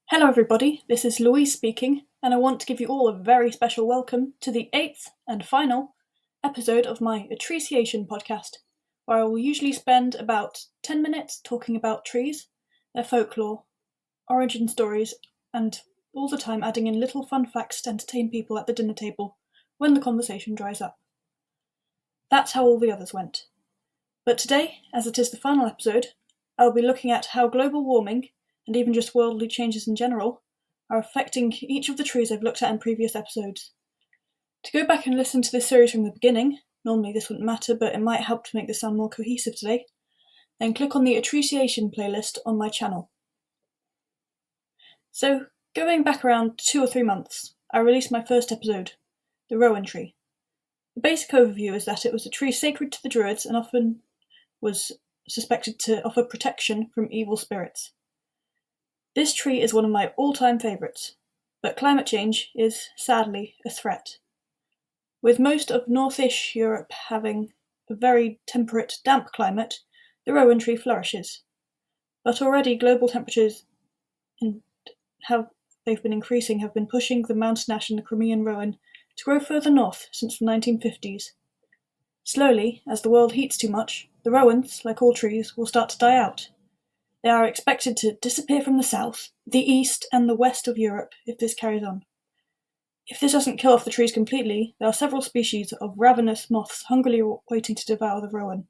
Hello, everybody. This is Louise speaking, and I want to give you all a very special welcome to the 8th and final episode of my Appreciation podcast, where I will usually spend about 10 minutes talking about trees, their folklore, origin stories, and all the time adding in little fun facts to entertain people at the dinner table when the conversation dries up. That's how all the others went. But today, as it is the final episode, I will be looking at how global warming, and even just worldly changes in general, are affecting each of the trees I've looked at in previous episodes. To go back and listen to this series from the beginning, normally this wouldn't matter, but it might help to make this sound more cohesive today, then click on the Appreciation playlist on my channel. So, going back around 2 or 3 months, I released my first episode, the rowan tree. The basic overview is that it was a tree sacred to the Druids and often was suspected to offer protection from evil spirits. This tree is one of my all-time favourites, but climate change is, sadly, a threat. With most of north-ish Europe having a very temperate, damp climate, the rowan tree flourishes. But already global temperatures and how they've been increasing have been pushing the mountain ash and the Crimean rowan to grow further north since the 1950s. Slowly, as the world heats too much, the rowans, like all trees, will start to die out. They are expected to disappear from the south, the east, and the west of Europe if this carries on. If this doesn't kill off the trees completely, there are several species of ravenous moths hungrily waiting to devour the rowan.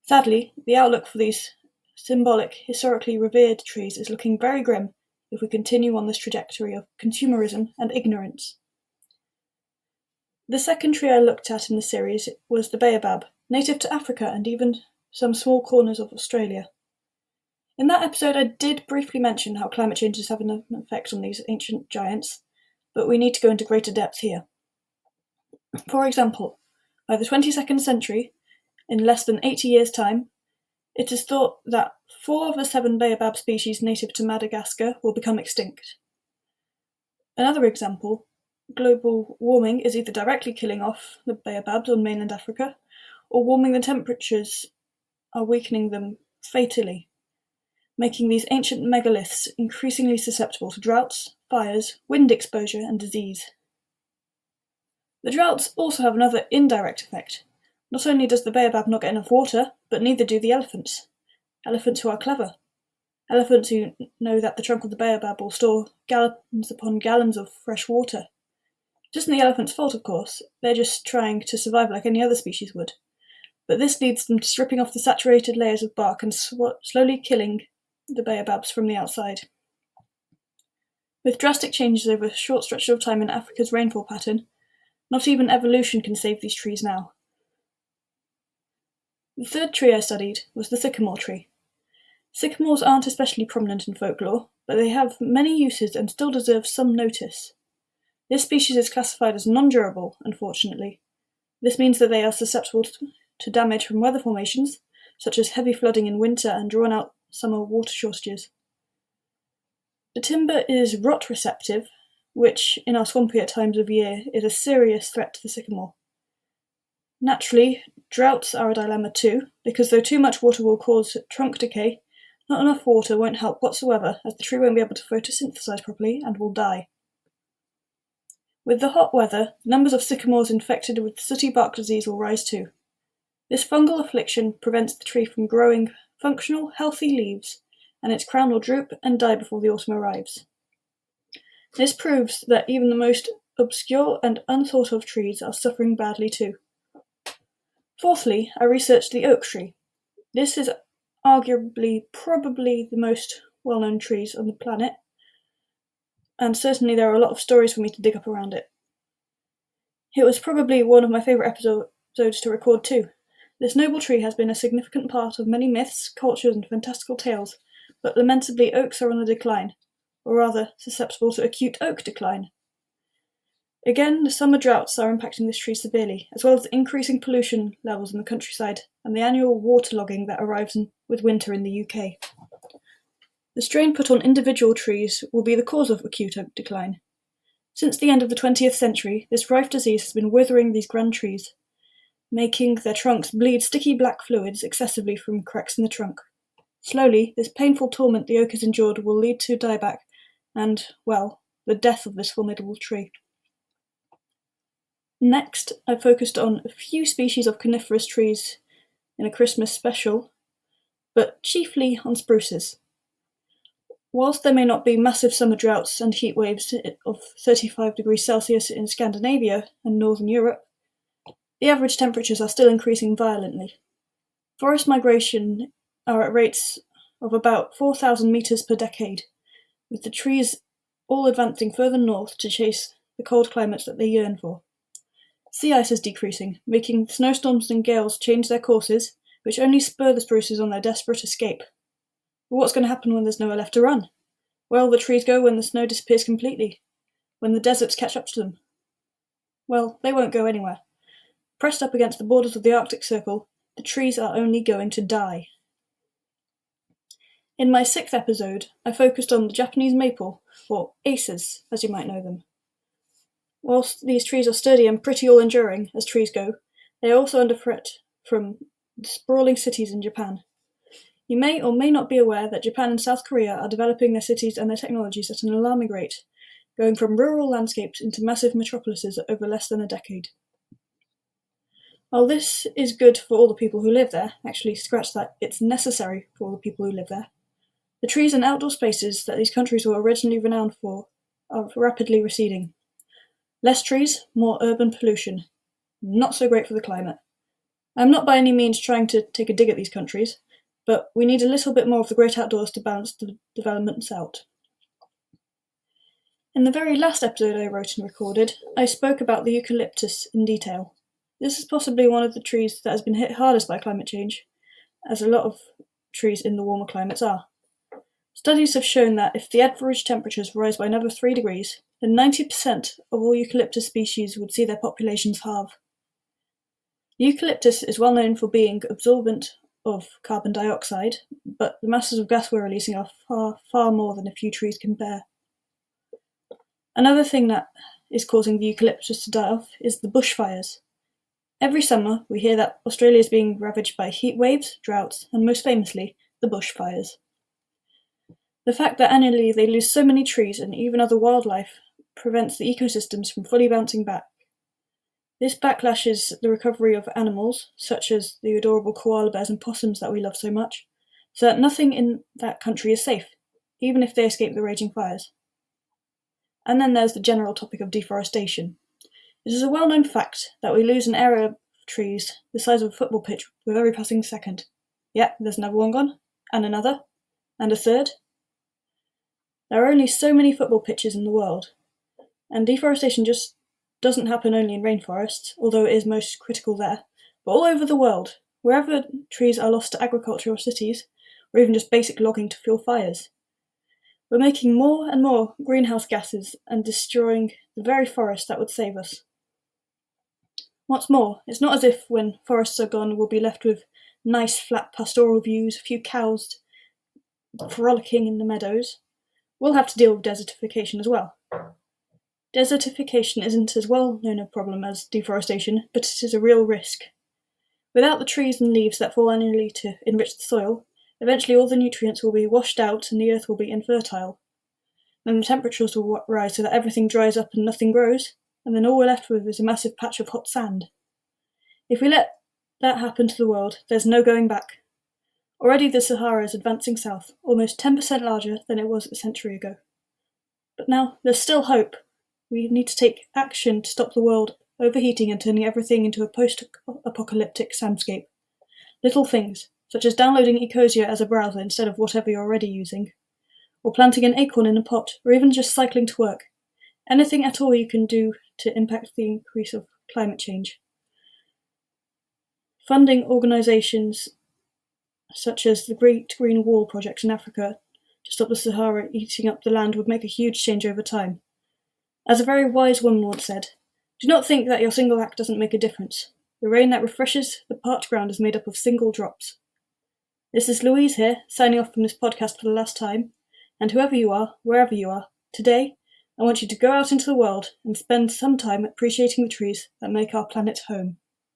Sadly, the outlook for these symbolic, historically revered trees is looking very grim if we continue on this trajectory of consumerism and ignorance. The second tree I looked at in the series was the baobab, native to Africa and even some small corners of Australia. In that episode, I did briefly mention how climate change is having an effect on these ancient giants, but we need to go into greater depth here. For example, by the 22nd century, in less than 80 years' time, it is thought that 4 of the 7 baobab species native to Madagascar will become extinct. Another example, global warming is either directly killing off the baobabs on mainland Africa, or warming the temperatures are weakening them fatally, making these ancient megaliths increasingly susceptible to droughts, fires, wind exposure, and disease. The droughts also have another indirect effect. Not only does the baobab not get enough water, but neither do the elephants. Elephants who are clever. Elephants who know that the trunk of the baobab will store gallons upon gallons of fresh water. It isn't the elephant's fault, of course, they're just trying to survive like any other species would. But this leads them to stripping off the saturated layers of bark and slowly killing the baobabs from the outside. With drastic changes over a short stretch of time in Africa's rainfall pattern, not even evolution can save these trees now. The third tree I studied was the sycamore tree. Sycamores aren't especially prominent in folklore, but they have many uses and still deserve some notice. This species is classified as non-durable, unfortunately. This means that they are susceptible to damage from weather formations, such as heavy flooding in winter and drawn-out summer water shortages. The timber is rot receptive, which, in our swampier times of year, is a serious threat to the sycamore. Naturally, droughts are a dilemma too, because though too much water will cause trunk decay, not enough water won't help whatsoever, as the tree won't be able to photosynthesize properly and will die. With the hot weather, the numbers of sycamores infected with sooty bark disease will rise too. This fungal affliction prevents the tree from growing functional, healthy leaves, and its crown will droop and die before the autumn arrives. This proves that even the most obscure and unthought of trees are suffering badly too. Fourthly, I researched the oak tree. This is arguably probably the most well-known trees on the planet, and certainly there are a lot of stories for me to dig up around it. It was probably one of my favourite episodes to record too. This noble tree has been a significant part of many myths, cultures, and fantastical tales, but lamentably oaks are on the decline, or rather susceptible to acute oak decline. Again, the summer droughts are impacting this tree severely, as well as increasing pollution levels in the countryside and the annual waterlogging that arrives with winter in the UK. The strain put on individual trees will be the cause of acute oak decline. Since the end of the 20th century, this rife disease has been withering these grand trees, making their trunks bleed sticky black fluids excessively from cracks in the trunk. Slowly, this painful torment the oak has endured will lead to dieback and, well, the death of this formidable tree. Next, I focused on a few species of coniferous trees in a Christmas special, but chiefly on spruces. Whilst there may not be massive summer droughts and heat waves of 35 degrees Celsius in Scandinavia and Northern Europe, the average temperatures are still increasing violently. Forest migration are at rates of about 4,000 metres per decade, with the trees all advancing further north to chase the cold climates that they yearn for. Sea ice is decreasing, making snowstorms and gales change their courses, which only spur the spruces on their desperate escape. But what's going to happen when there's nowhere left to run? Where will the trees go when the snow disappears completely? When the deserts catch up to them? Well, they won't go anywhere. Pressed up against the borders of the Arctic Circle, the trees are only going to die. In my 6th episode, I focused on the Japanese maple, or acers, as you might know them. Whilst these trees are sturdy and pretty all-enduring, as trees go, they are also under threat from the sprawling cities in Japan. You may or may not be aware that Japan and South Korea are developing their cities and their technologies at an alarming rate, going from rural landscapes into massive metropolises over less than a decade. While this is good for all the people who live there, actually scratch that, it's necessary for all the people who live there, the trees and outdoor spaces that these countries were originally renowned for are rapidly receding. Less trees, more urban pollution. Not so great for the climate. I'm not by any means trying to take a dig at these countries, but we need a little bit more of the great outdoors to balance the developments out. In the very last episode I wrote and recorded, I spoke about the eucalyptus in detail. This is possibly one of the trees that has been hit hardest by climate change, as a lot of trees in the warmer climates are. Studies have shown that if the average temperatures rise by another 3 degrees, then 90% of all eucalyptus species would see their populations halve. Eucalyptus is well known for being absorbent of carbon dioxide, but the masses of gas we're releasing are far, far more than a few trees can bear. Another thing that is causing the eucalyptus to die off is the bushfires. Every summer, we hear that Australia is being ravaged by heat waves, droughts, and most famously, the bushfires. The fact that annually they lose so many trees and even other wildlife prevents the ecosystems from fully bouncing back. This backlashes the recovery of animals, such as the adorable koala bears and possums that we love so much, so that nothing in that country is safe, even if they escape the raging fires. And then there's the general topic of deforestation. It is a well-known fact that we lose an area of trees the size of a football pitch with every passing second. Yep, there's another one gone, and another, and a third. There are only so many football pitches in the world, and deforestation just doesn't happen only in rainforests, although it is most critical there, but all over the world, wherever trees are lost to agriculture or cities, or even just basic logging to fuel fires. We're making more and more greenhouse gases and destroying the very forest that would save us. What's more, it's not as if when forests are gone we'll be left with nice flat pastoral views, a few cows frolicking in the meadows. We'll have to deal with desertification as well. Desertification isn't as well known a problem as deforestation, but it is a real risk. Without the trees and leaves that fall annually to enrich the soil, eventually all the nutrients will be washed out and the earth will be infertile. Then the temperatures will rise so that everything dries up and nothing grows, and then all we're left with is a massive patch of hot sand. If we let that happen to the world, there's no going back. Already the Sahara is advancing south, almost 10% larger than it was a century ago. But now, there's still hope. We need to take action to stop the world overheating and turning everything into a post-apocalyptic soundscape. Little things, such as downloading Ecosia as a browser instead of whatever you're already using, or planting an acorn in a pot, or even just cycling to work. Anything at all you can do to impact the increase of climate change. Funding organisations such as the Great Green Wall project in Africa to stop the Sahara eating up the land would make a huge change over time. As a very wise woman once said, do not think that your single act doesn't make a difference. The rain that refreshes the parched ground is made up of single drops. This is Louise here, signing off from this podcast for the last time, and whoever you are, wherever you are, today, I want you to go out into the world and spend some time appreciating the trees that make our planet home.